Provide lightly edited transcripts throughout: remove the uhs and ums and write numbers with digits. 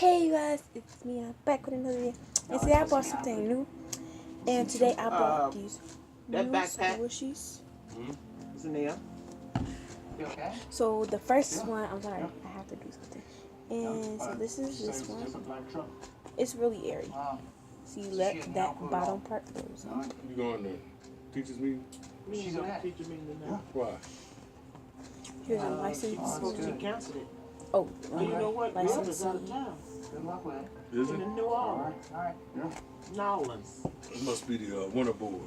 Hey you guys, it's me. I'm back with another video. And today I bought something new. And today I bought these new squishies. It's in there. You okay? So the first one, I'm sorry, I have to do something. And so this is this one. It's really airy. So you let that bottom part close. You going to teachers meeting? She's on teacher meeting now. Why? Here's a license. She canceled it. Oh, You know what? license. Is out of town. Good luck with it. Is it? In New Orleans. All right. New Orleans. It must be the winter board.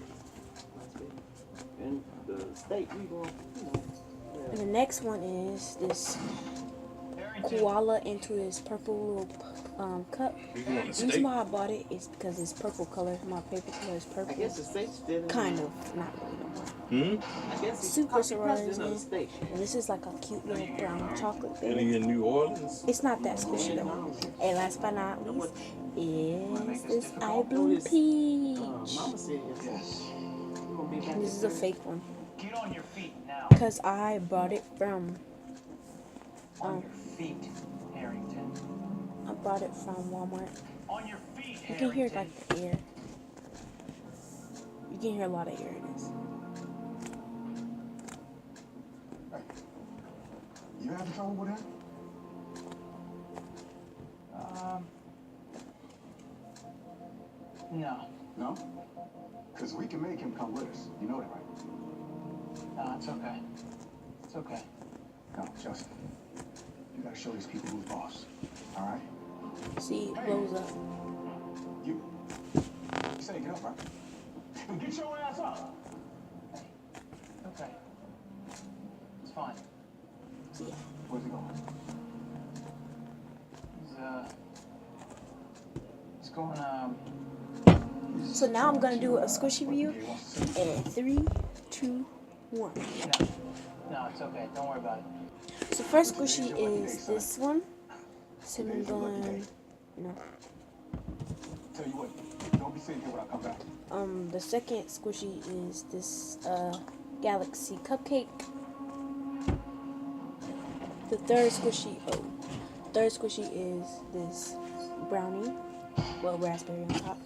And the state we going, you know. And the next one is this koala into this purple little cup. The reason why I bought it is because it's purple color. My favorite color is purple. I guess the state's still in Kind of, not really no more. I guess it's Super president of the state. And this is like a cute little brown chocolate And thing. he in New Orleans? It's not that squishy though. And last but not least is this eye blue peach. Mama said yes. This is a fake one. Get on your feet now. Because I bought it from On your feet, Harrington. I bought it from Walmart. On your feet, You can hear Harrington. like the air. You can hear a lot of air in this. You having trouble with him? No. No? Because we can make him come with us. You know that, right? No, it's okay. It's okay. No, Justin. You gotta show these people who's boss. All right? See, it blows up. You say get up, right? Get your ass up! Okay. It's fine. See, Where's he going? He's going, so now I'm gonna do a squishy review. And 3, 2, 1. No, it's okay. Don't worry about it. So first squishy is this one. Cinnamon bun. No. Tell you what, don't be sitting here when I come back. The second squishy is this galaxy cupcake. The third squishy is this brownie, well, raspberry on top.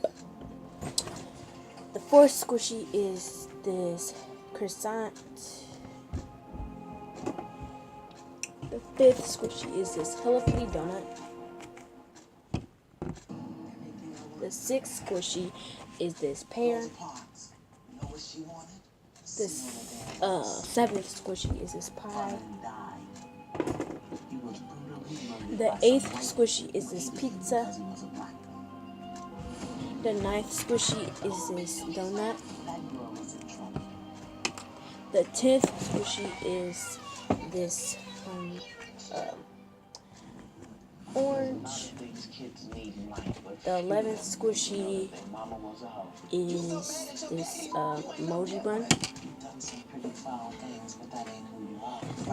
The fourth squishy is this croissant. The fifth squishy is this Hello Kitty donut. The sixth squishy is this pear. This seventh squishy is this pie. The eighth squishy is this pizza. The ninth squishy is this donut. The 10th squishy is this orange. The 11th squishy is this emoji bun.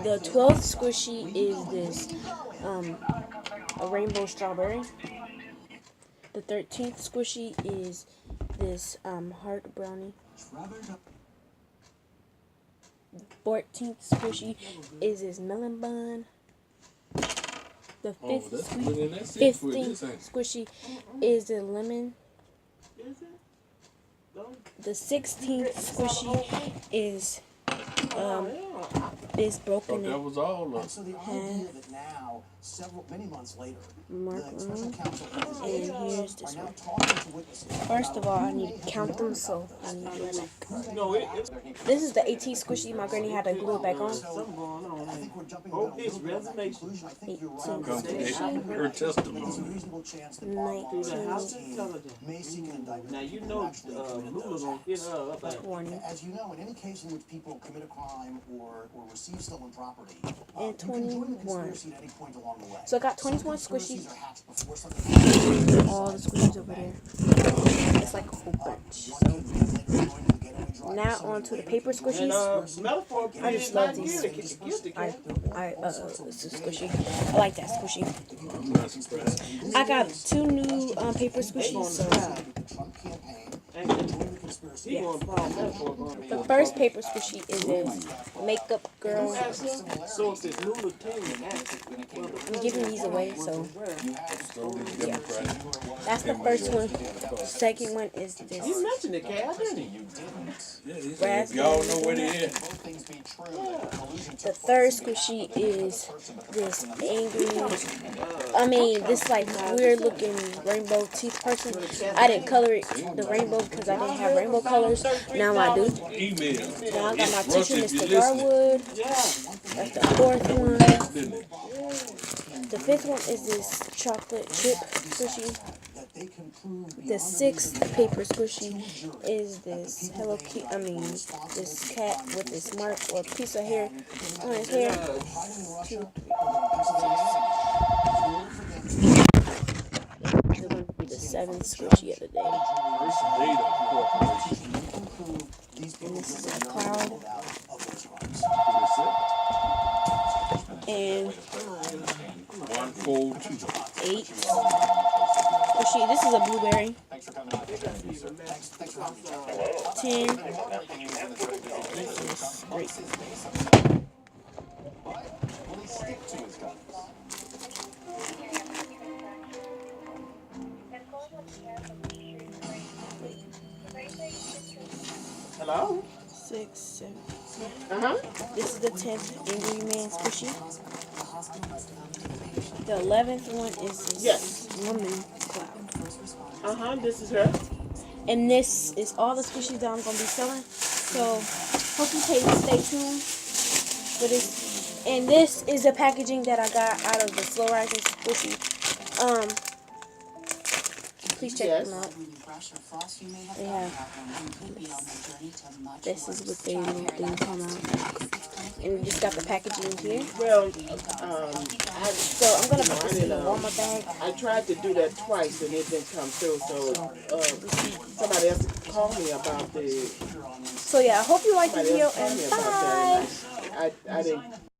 The 12th squishy is this a rainbow strawberry. The 13th squishy is this heart brownie. The 14th squishy is this melon bun. The 15th squishy is the lemon. The 16th squishy is this broken That was all of So the idea that now, many months later, macaron. and And here's this are now one. talking to witnesses. First of all, I need to count them, so I need to go back. This is the 18th squishy. My granny had to glue it back on. Something going on. I think we're jumping Oh, about a it's little bit of that resignation. conclusion. I think you're right. 18th Congregation, squishy. her There's a testimony. reasonable chance that Nineteen. Through the House Intelligence. may seek an indictment. Now you and know actually commit Lula those gonna get acts. her up there. 20. As you know, in any case in which people commit a crime or receive stolen property, And you can join the 21. conspiracy at any point along the way. So I got Some 21 conspiracies squishies. are hatched before something All the squishies over there. It's like a whole bunch. So now on to the paper And squishies. metaphor, I just love these. Guilty, This is squishy. I like that squishy. I'm not surprised. I got 2 new paper squishies. So He going to Paul metaphor going the first paper squishy is this makeup girl. So if it's new lieutenant, I'm giving these away, so yeah. that's the first one. Second one is You this mentioned it, Cal, didn't you? Yeah, he said, if y'all know where they at. The third squishy is this angry, this like weird looking rainbow teeth person. I didn't color it the rainbow because I didn't have rainbow colors. Now I do. Email. Now I got my Russ, teacher, if you're Mr. listening. Garwood. That's the fourth one. Didn't it? The fifth one is this chocolate chip squishy. The sixth paper squishy is this Hello Kitty. This cat with this mark or piece of hair on his hair. 2, 3, 4, 6. This is going to be the seventh squishy of the day. First data corporation. And this is a cloud. And 142. 8. Squishy. This is a blueberry. 10. This is grape. Hello? 6, 7. Uh-huh. This is the 10th Angry Man squishy. The 11th one is this woman cloud. Uh-huh, this is her. And this is all the squishies that I'm going to be selling. So, hope you stay tuned for this. And this is the packaging that I got out of the Slow Rising Squishy. Please check them out. They have, this is what they come out. And we just got the packaging here. Well, So I'm going to put this in the warmer bag. I tried to do that twice and it didn't come through, so somebody else called me about the... So yeah, I hope you like the Somebody video else called and me about bye. that. And I didn't